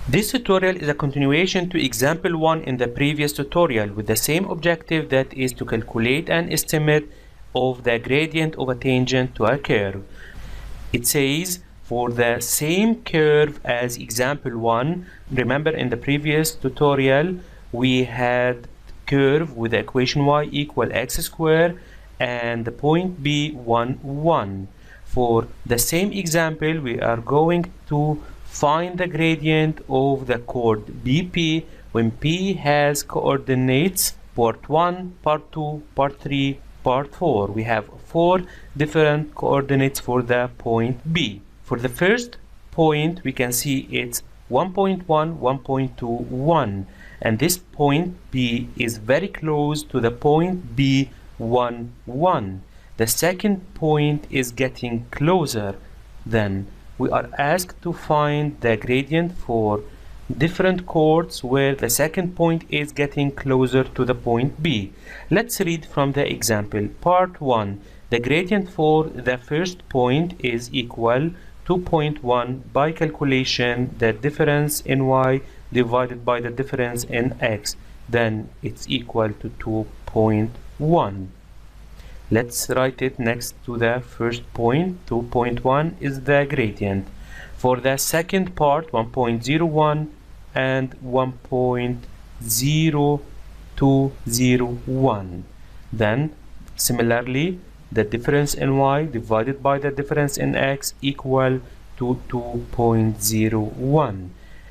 This tutorial is a continuation to example 1 in the previous tutorial with the same objective, that is to calculate an estimate of the gradient of a tangent to a curve. It says for the same curve as example 1, remember in the previous tutorial we had curve with the equation y equal x square and the point B 1, 1. For the same example we are going to find the gradient of the chord BP when P has coordinates part 1, part 2, part 3, part 4. We have 4 different coordinates for the point B. For the first point we can see it's 1.1, 1.2, 1, and this point B is very close to the point B 1, 1. The second point is getting closer. Then we are asked to find the gradient for different chords where the second point is getting closer to the point B. Let's read from the example. Part 1. The gradient for the first point is equal 2.1 by calculation the difference in y divided by the difference in x. Then it's equal to 2.1. Let's write it next to the first point. 2.1 is the gradient. For the second part, 1.01 and 1.0201. Then similarly the difference in y divided by the difference in x equal to 2.01.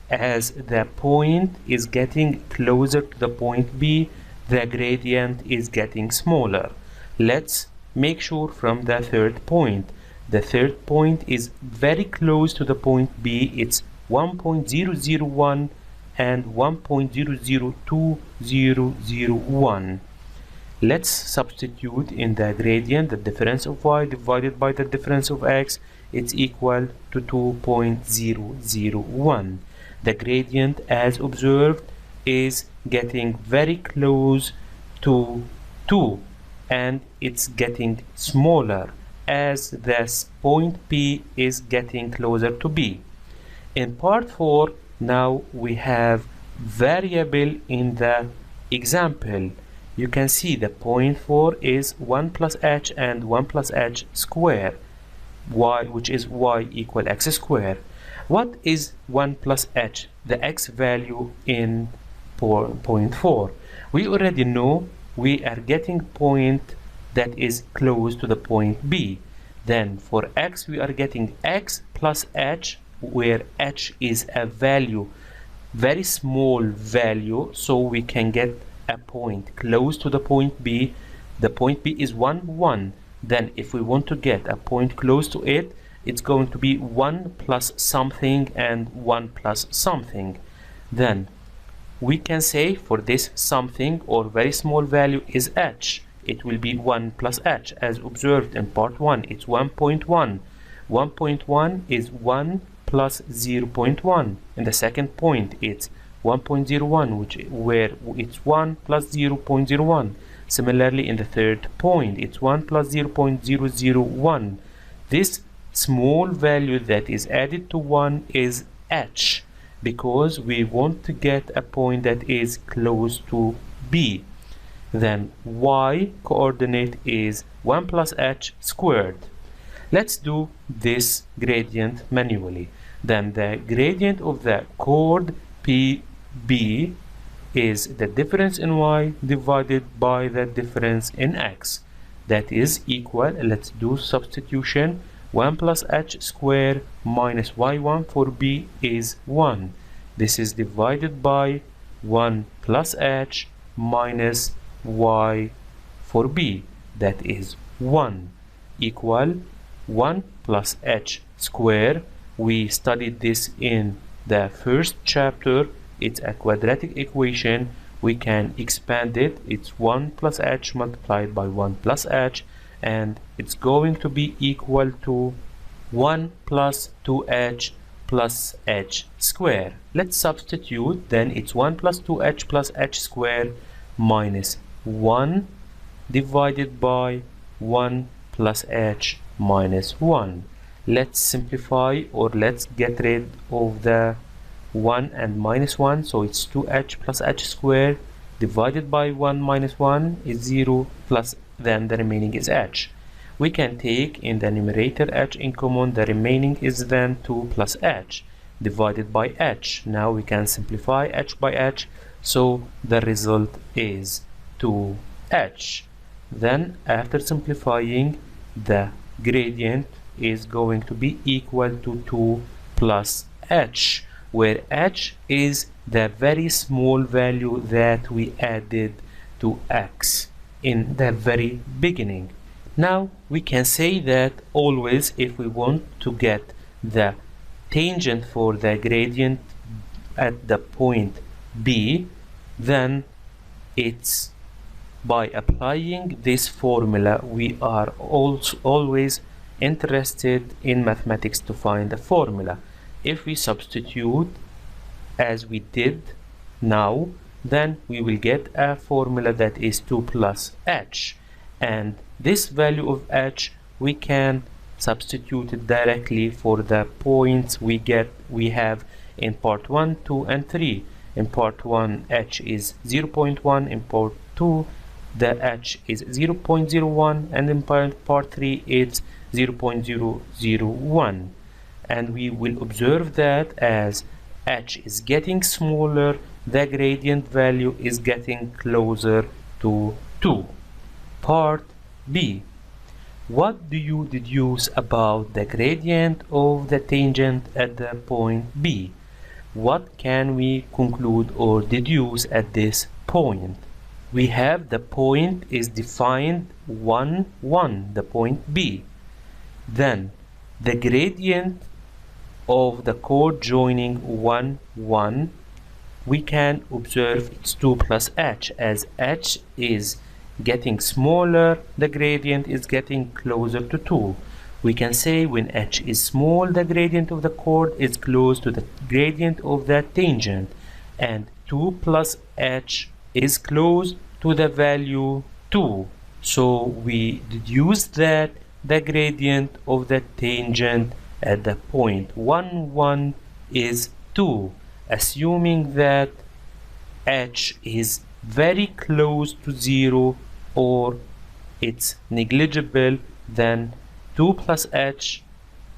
As the point is getting closer to the point B, the gradient is getting smaller. Let's make sure from the third point. The third point is very close to the point B. It's 1.001 and 1.002001. Let's substitute in the gradient the difference of y divided by the difference of x. It's equal to 2.001. The gradient as observed is getting very close to 2 and it's getting smaller as this point P is getting closer to B. In part 4 now we have variable in the example. You can see the point 4 is 1 plus h and 1 plus h square, y, which is y equal x square. What is 1 plus h? The x value in point 4. We already know we are getting point that is close to the point B. Then for x we are getting x plus h, where h is a value, very small value, so we can get a point close to the point B. The point B is 1, 1. Then if we want to get a point close to it, it's going to be 1 plus something and 1 plus something. Then we can say for this something or very small value is h. It will be 1 plus h as observed in part 1. It's 1.1. 1.1 is 1 plus 0.1. In the second point it's 1.01, where it's 1 plus 0.01. Similarly in the third point it's 1 plus 0.001. This small value that is added to 1 is h, because we want to get a point that is close to B. Then y coordinate is 1 plus h squared. Let's do this gradient manually. Then the gradient of the chord PB is the difference in y divided by the difference in x. That is equal, let's do substitution, 1 plus h square minus y1 for B is 1. This is divided by 1 plus h minus y for B, that is 1, equal 1 plus h square. We studied this in the first chapter. It's a quadratic equation. We can expand it. It's 1 plus h multiplied by 1 plus h, and it's going to be equal to 1 plus 2h plus h square. Let's substitute. Then it's 1 plus 2h plus h square minus 1 divided by 1 plus h minus 1. Let's simplify, or let's get rid of the 1 and minus 1, so it's 2h plus h squared divided by 1 minus 1 is 0, plus then the remaining is h. We can take in the numerator h in common, the remaining is then 2 plus h divided by h. Now we can simplify h by h, so the result is 2h. Then after simplifying, the gradient is going to be equal to 2 plus h, where h is the very small value that we added to x in the very beginning. Now we can say that always if we want to get the tangent for the gradient at the point B, then it's by applying this formula. We are also always interested in mathematics to find the formula. If we substitute as we did now, then we will get a formula that is 2 plus h, and this value of h we can substitute it directly for the points we have in part 1, 2 and 3. In part 1 h is 0.1, in part 2 the h is 0.01, and in part 3 it's 0.001. And we will observe that as h is getting smaller, the gradient value is getting closer to 2. Part B. What do you deduce about the gradient of the tangent at the point B? What can we conclude or deduce at this point? We have the point is defined 1, 1, the point B. Then the gradient of the chord joining 1, 1, we can observe it's 2 plus h. As h is getting smaller, the gradient is getting closer to 2. We can say when h is small, the gradient of the chord is close to the gradient of the tangent, and 2 plus h is close to the value 2. So we deduce that the gradient of the tangent at the point 1, 1 is 2, assuming that h is very close to 0 or it's negligible. Then 2 plus h,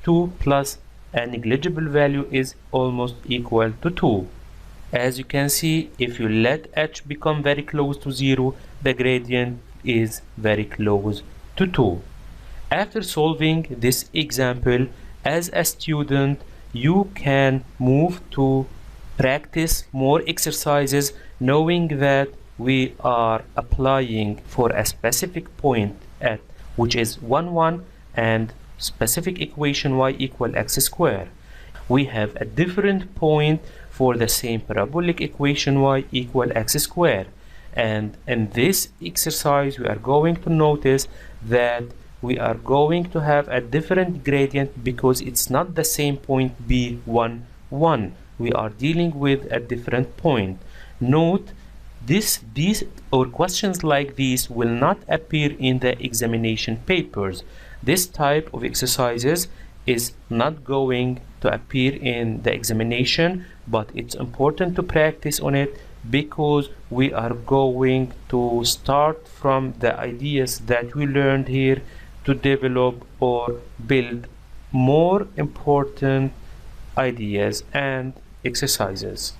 2 plus a negligible value is almost equal to 2. As you can see, if you let h become very close to 0, the gradient is very close to 2. After solving this example, as a student, you can move to practice more exercises, knowing that we are applying for a specific point at which is 1, 1, and specific equation y equal x squared. We have a different point for the same parabolic equation y equal x squared. And in this exercise, we are going to notice that we are going to have a different gradient because it's not the same point B1, 1. We are dealing with a different point. Note, these or questions like these will not appear in the examination papers. This type of exercises is not going to appear in the examination, but it's important to practice on it because we are going to start from the ideas that we learned here to develop or build more important ideas and exercises.